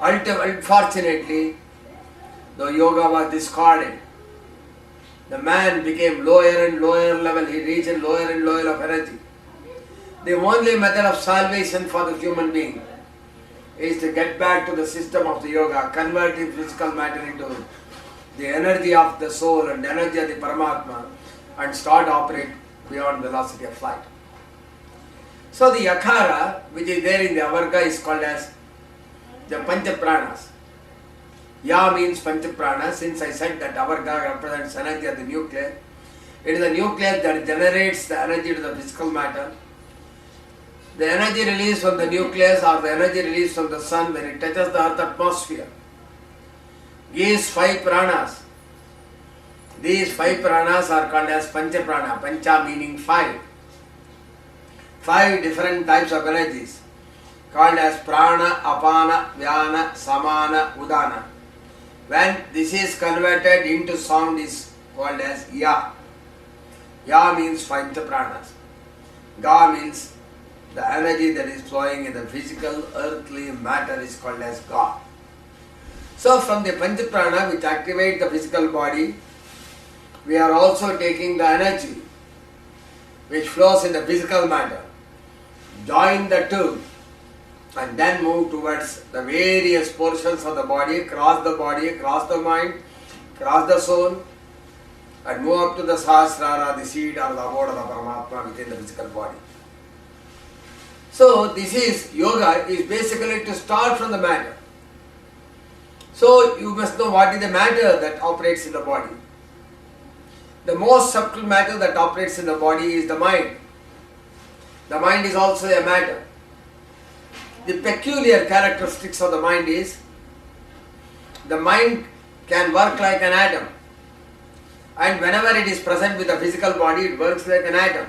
Unfortunately, the yoga was discarded. The man became lower and lower level, he reached lower and lower of energy. The only method of salvation for the human being is to get back to the system of the yoga, converting physical matter into the energy of the soul and energy of the Paramatma, and start operate beyond velocity of light. So the Akara, which is there in the Avarga, is called as the Panchapranas. Ya means Panchaprana. Since I said that Avarga represents energy of the nucleus, it is the nucleus that generates the energy to the physical matter. The energy released from the nucleus or the energy released from the sun when it touches the earth atmosphere gives 5 pranas. These 5 pranas are called as Panchaprana. Pancha meaning 5. 5 different types of energies called as Prana, Apana, Vyana, Samana, Udana. When this is converted into sound is called as Ya. Ya means 5 pranas. Ga means the energy that is flowing in the physical earthly matter is called as Ga. So from the Panchaprana which activate the physical body, we are also taking the energy which flows in the physical matter, join the two, and then move towards the various portions of the body, cross the mind, cross the soul, and move up to the Sahasrara, the seed or the abode of the Paramatma within the physical body. So this is, yoga is basically to start from the matter. So you must know what is the matter that operates in the body. The most subtle matter that operates in the body is the mind. The mind is also a matter. The peculiar characteristics of the mind is, the mind can work like an atom. And whenever it is present with the physical body, it works like an atom.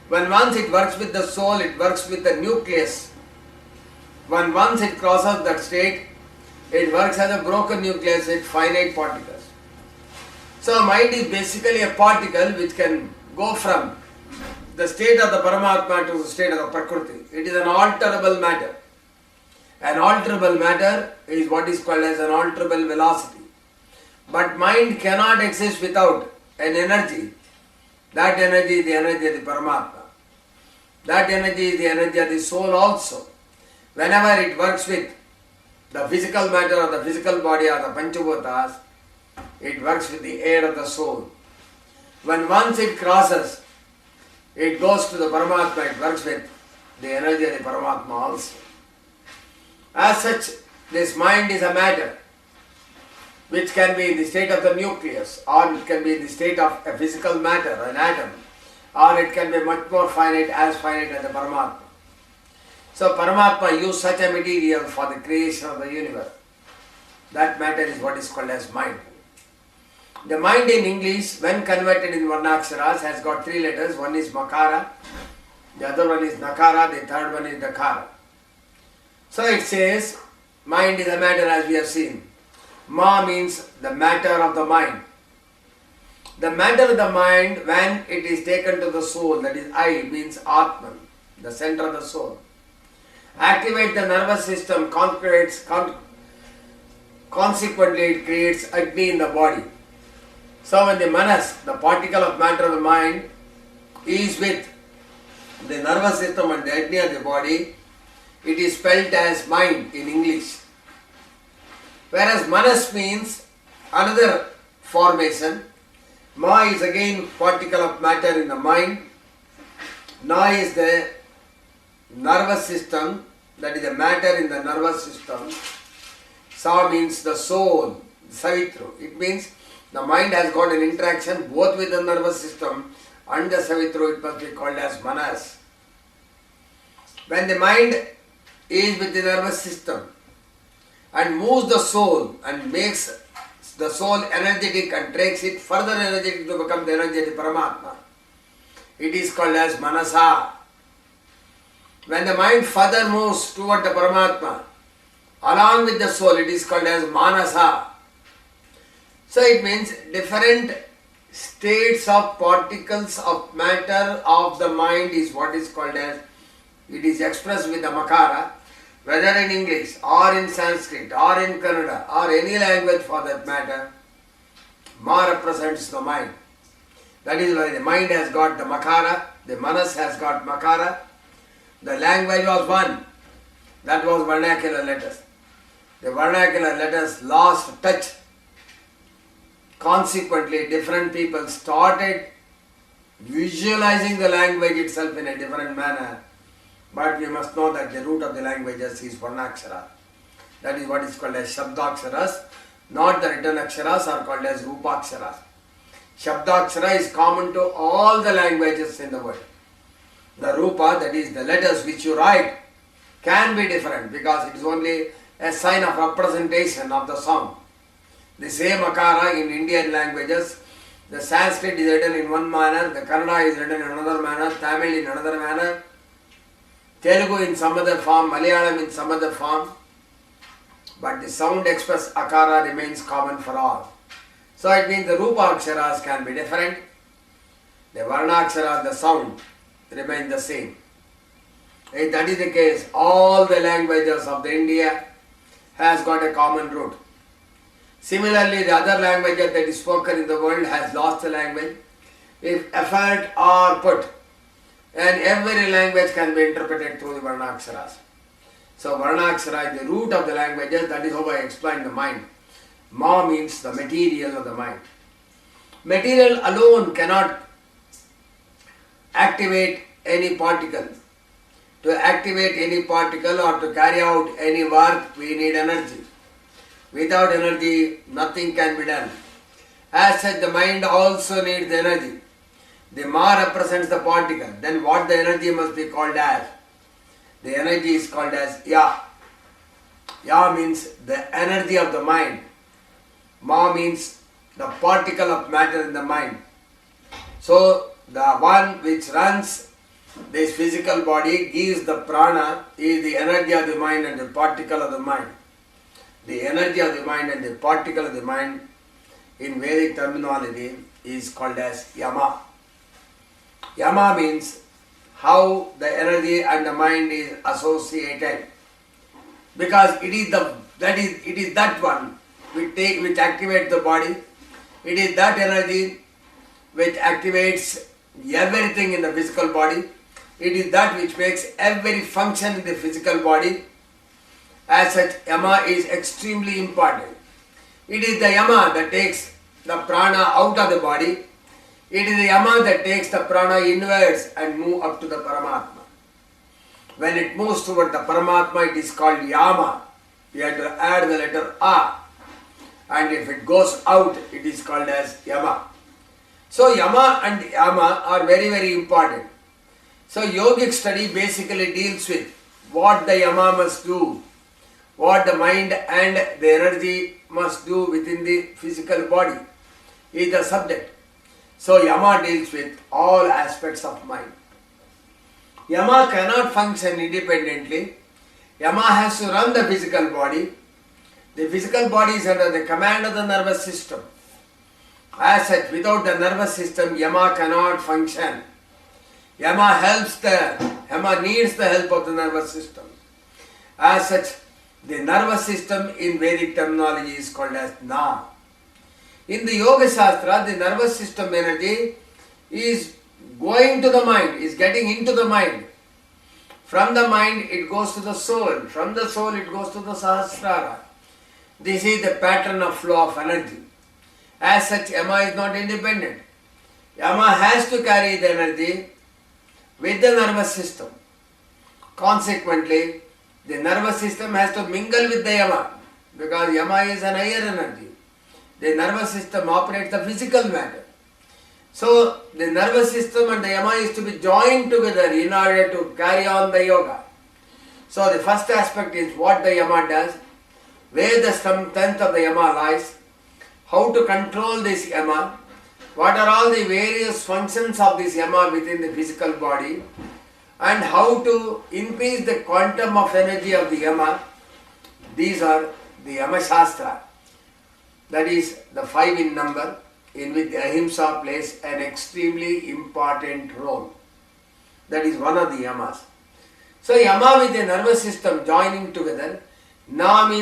When once it works with the soul, it works with the nucleus. When once it crosses that state, it works as a broken nucleus with finite particles. So mind is basically a particle which can go from the state of the Paramatma to the state of the Prakriti. It is an alterable matter. An alterable matter is what is called as an alterable velocity. But mind cannot exist without an energy. That energy is the energy of the Paramatma. That energy is the energy of the soul also. Whenever it works with the physical matter or the physical body or the Panchabhutas, it works with the air of the soul. When once it crosses, it goes to the Paramatma, it works with the energy of the Paramatma also. As such, this mind is a matter which can be in the state of the nucleus, or it can be in the state of a physical matter, an atom, or it can be much more finite as the Paramatma. So Paramatma used such a material for the creation of the universe. That matter is what is called as mind. The mind in English, when converted in Varnaksharas, has got 3 letters. One is Makara, the other one is Nakara, the third one is Dakara. So it says, mind is a matter as we have seen. Ma means the matter of the mind. The matter of the mind, when it is taken to the soul, that is I, means Atman, the center of the soul. Activate the nervous system, consequently it creates Agni in the body. So when the manas, the particle of matter of the mind, is with the nervous system and the Agni of the body, it is spelled as mind in English. Whereas manas means another formation. Ma is again particle of matter in the mind. Na is the nervous system, that is the matter in the nervous system. Sa means the soul, Savitru. It means the mind has got an interaction both with the nervous system and the Savitru. It must be called as manas. When the mind is with the nervous system and moves the soul and makes the soul energetic and takes it further energetic to become the energy of the Paramatma, it is called as Manasa. When the mind further moves toward the Paramatma, along with the soul, it is called as Manasa. So it means different states of particles of matter of the mind is what is called as, it is expressed with the Makara. whether in English or in Sanskrit or in Kannada or any language for that matter, Ma represents the mind. That is why the mind has got the Makara, the Manas has got Makara. The language was one. That was vernacular letters. The vernacular letters lost touch. Consequently, different people started visualizing the language itself in a different manner. But we must know that the root of the languages is Varnakshara. That is what is called as Shabdaksharas. Not the written aksharas are called as Rupaksharas. Shabdakshara is common to all the languages in the world. The Rupa, that is the letters which you write, can be different because it is only a sign of representation of the sound. The same Akara in Indian languages, the Sanskrit is written in one manner, the Kannada is written in another manner, Tamil in another manner, Telugu in some other form, Malayalam in some other form, but the sound expressed Akara remains common for all. So it means the Rupa Aksharas can be different, the Varna Aksharas, the sound, remain the same. If that is the case, all the languages of the India has got a common root. Similarly, the other languages that is spoken in the world has lost the language. If effort are put, and every language can be interpreted through the Varnaksharas. So Varnakshara is the root of the languages, that is how I explain the mind. Ma means the material of the mind. Material alone cannot activate any particle. To activate any particle or to carry out any work, we need energy. Without energy, nothing can be done. As such, the mind also needs energy. The Ma represents the particle. Then what the energy must be called as? The energy is called as Ya. Ya means the energy of the mind. Ma means the particle of matter in the mind. So, the one which runs this physical body gives the prana, is the energy of the mind and the particle of the mind. The energy of the mind and the particle of the mind in Vedic terminology is called as Yama. Yama means how the energy and the mind is associated. Because it is that one which activates the body. It is that energy which activates everything in the physical body. It is that which makes every function in the physical body. As such, Yama is extremely important. It is the Yama that takes the prana out of the body. It is the Yama that takes the prana inwards and move up to the Paramatma. When it moves toward the Paramatma, it is called Yama. You have to add the letter A. And if it goes out, it is called as Yama. So Yama and Yama are very, very important. So yogic study basically deals with what the Yama must do, what the mind and the energy must do within the physical body is the subject. So Yama deals with all aspects of mind. Yama cannot function independently. Yama has to run the physical body. The physical body is under the command of the nervous system. As such, without the nervous system, Yama cannot function. Yama needs the help of the nervous system. As such, the nervous system in Vedic terminology is called as Na. In the Yoga Shastra, the nervous system energy is going to the mind, is getting into the mind. From the mind, it goes to the soul. From the soul, it goes to the Sahasrara. This is the pattern of flow of energy. As such, Yama is not independent. Yama has to carry the energy with the nervous system. Consequently, the nervous system has to mingle with the Yama because Yama is an higher energy. The nervous system operates the physical matter. So, the nervous system and the Yama is to be joined together in order to carry on the yoga. So, the first aspect is what the Yama does, where the strength of the Yama lies, how to control this Yama, what are all the various functions of this Yama within the physical body, and how to increase the quantum of energy of the Yama. These are the Yama Shastra. That is the 5 in number, in which Ahimsa plays an extremely important role. That is one of the Yamas. So Yama with the nervous system joining together, Na means